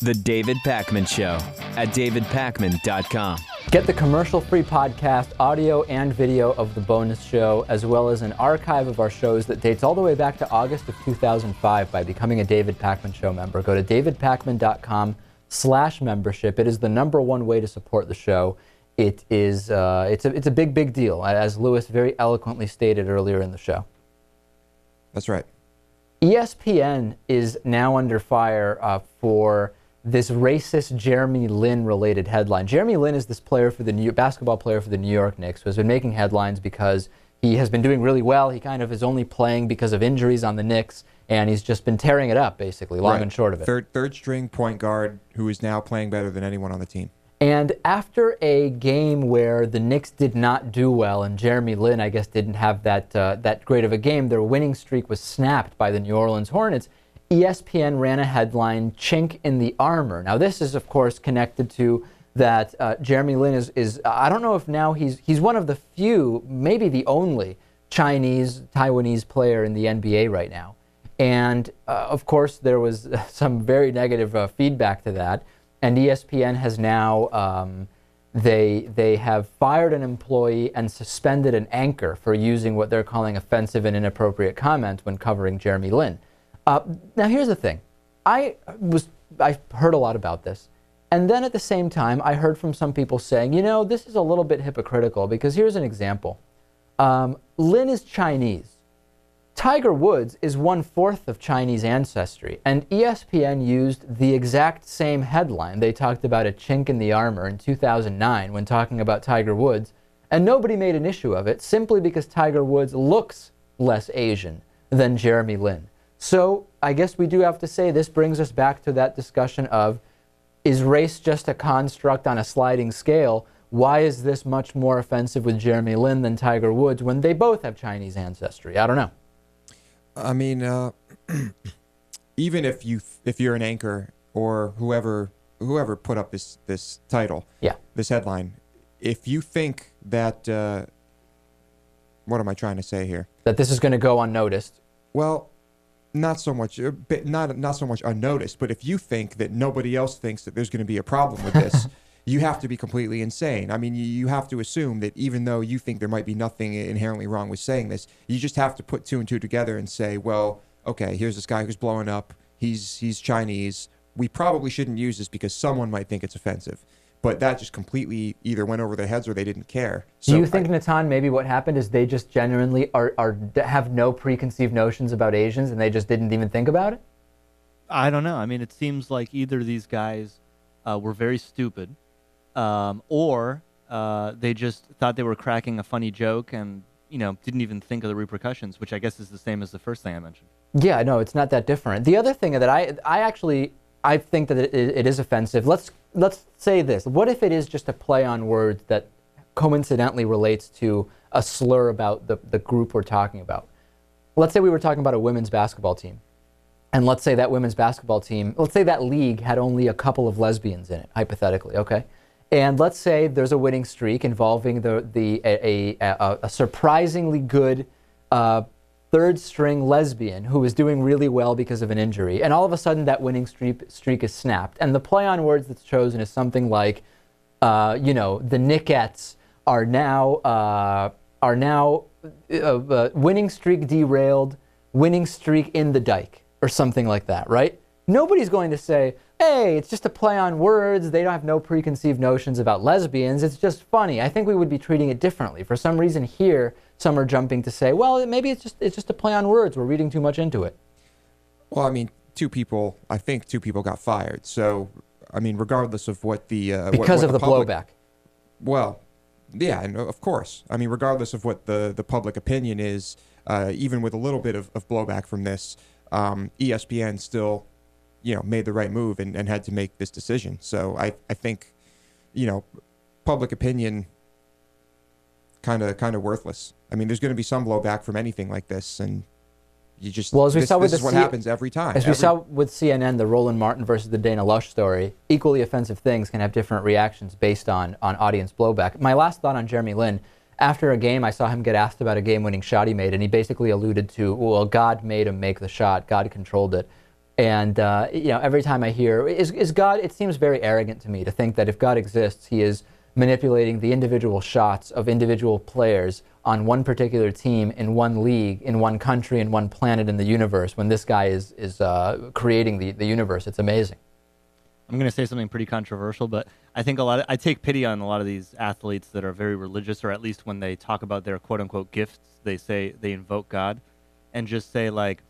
The David Pakman Show at davidpakman.com. Get the commercial-free podcast, audio and video of the bonus show, as well as an archive of our shows that dates all the way back to August of 2005 by becoming a David Pakman Show member. Go to davidpakman.com/membership. It is the #1 way to support the show. It is it's a big deal, as Lewis very eloquently stated earlier in the show. That's right. ESPN is now under fire for this racist Jeremy Lin related headline. Jeremy Lin is this player for the basketball player for the New York Knicks who has been making headlines because he has been doing really well. He kind of is only playing because of injuries on the Knicks, and he's just been tearing it up, basically, long and short of it. Third string point guard who is now playing better than anyone on the team. And after a game where the Knicks did not do well, and Jeremy Lin, I guess, didn't have that great of a game, their winning streak was snapped by the New Orleans Hornets. ESPN ran a headline, "Chink in the armor." Now, this is, of course, connected to that Jeremy Lin is I don't know if now he's one of the few, maybe the only, Taiwanese player in the NBA right now. And, of course, there was some very negative feedback to that. And ESPN has now, they have fired an employee and suspended an anchor for using what they're calling offensive and inappropriate comments when covering Jeremy Lin. Now, here's the thing. I heard a lot about this. And then at the same time, I heard from some people saying, you know, this is a little bit hypocritical because here's an example. Lin is Chinese. Tiger Woods is 1/4 of Chinese ancestry, and ESPN used the exact same headline. They talked about a chink in the armor in 2009 when talking about Tiger Woods, and nobody made an issue of it simply because Tiger Woods looks less Asian than Jeremy Lin. So I guess we do have to say this brings us back to that discussion of, is race just a construct on a sliding scale? Why is this much more offensive with Jeremy Lin than Tiger Woods when they both have Chinese ancestry? I don't know. I mean, even if you're an anchor or whoever put up this title, this headline, if you think that, what am I trying to say here? That this is going to go unnoticed. Well, not so much unnoticed, but if you think that nobody else thinks that there's going to be a problem with this, you have to be completely insane. I mean, you have to assume that even though you think there might be nothing inherently wrong with saying this, you just have to put two and two together and say, well, okay, here's this guy who's blowing up. He's Chinese. We probably shouldn't use this because someone might think it's offensive. But that just completely either went over their heads or they didn't care. So do you think, Natan, maybe what happened is they just genuinely have no preconceived notions about Asians and they just didn't even think about it? I don't know. I mean, it seems like either of these guys were very stupid or they just thought they were cracking a funny joke and, you know, didn't even think of the repercussions, which I guess is the same as the first thing I mentioned. Yeah, no, it's not that different. The other thing that I think that it is offensive. Let's say this. What if it is just a play on words that coincidentally relates to a slur about the group we're talking about? Let's say we were talking about a women's basketball team. And let's say that women's basketball team, let's say that league had only a couple of lesbians in it, hypothetically, okay? And let's say there's a winning streak involving a surprisingly good third-string lesbian who is doing really well because of an injury, and all of a sudden that winning streak is snapped. And the play on words that's chosen is something like, you know, the Knickettes are now winning streak derailed, winning streak in the dike, or something like that, right? Nobody's going to say, hey, it's just a play on words. They don't have no preconceived notions about lesbians. It's just funny. I think we would be treating it differently. For some reason here, some are jumping to say, well, maybe it's just a play on words. We're reading too much into it. Well, I mean, I think two people got fired. So, I mean, regardless of what the... because of the blowback. Well, yeah, and of course. I mean, regardless of what the public opinion is, even with a little bit of blowback from this, ESPN still, you know, made the right move and had to make this decision. So I think, you know, public opinion kind of worthless. I mean, there's going to be some blowback from anything like this, and you just this is what happens every time. As we saw with CNN, the Roland Martin versus the Dana Lush story, equally offensive things can have different reactions based on audience blowback. My last thought on Jeremy Lin, after a game, I saw him get asked about a game-winning shot he made, and he basically alluded to, well, God made him make the shot, God controlled it. And every time I hear, is God, it seems very arrogant to me to think that if God exists, he is manipulating the individual shots of individual players on one particular team in one league, in one country, in one planet in the universe, when this guy is creating the universe. It's amazing. I'm going to say something pretty controversial, but I think I take pity on a lot of these athletes that are very religious, or at least when they talk about their quote-unquote gifts, they say they invoke God, and just say, like,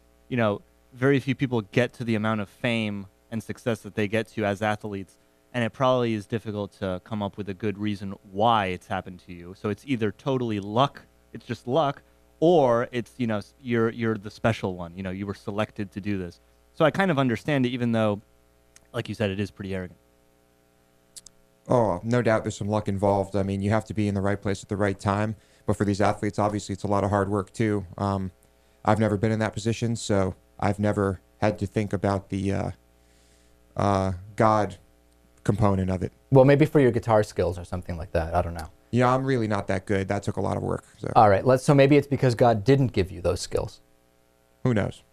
very few people get to the amount of fame and success that they get to as athletes, and it probably is difficult to come up with a good reason why it's happened to you. So it's either totally luck, it's just luck, or it's, you're the special one. You were selected to do this. So I kind of understand it, even though, like you said, it is pretty arrogant. Oh, no doubt there's some luck involved. I mean, you have to be in the right place at the right time. But for these athletes, obviously, it's a lot of hard work, too. I've never been in that position, so I've never had to think about the God component of it. Well, maybe for your guitar skills or something like that. I don't know. Yeah, I'm really not that good. That took a lot of work. So. All right. So maybe it's because God didn't give you those skills. Who knows?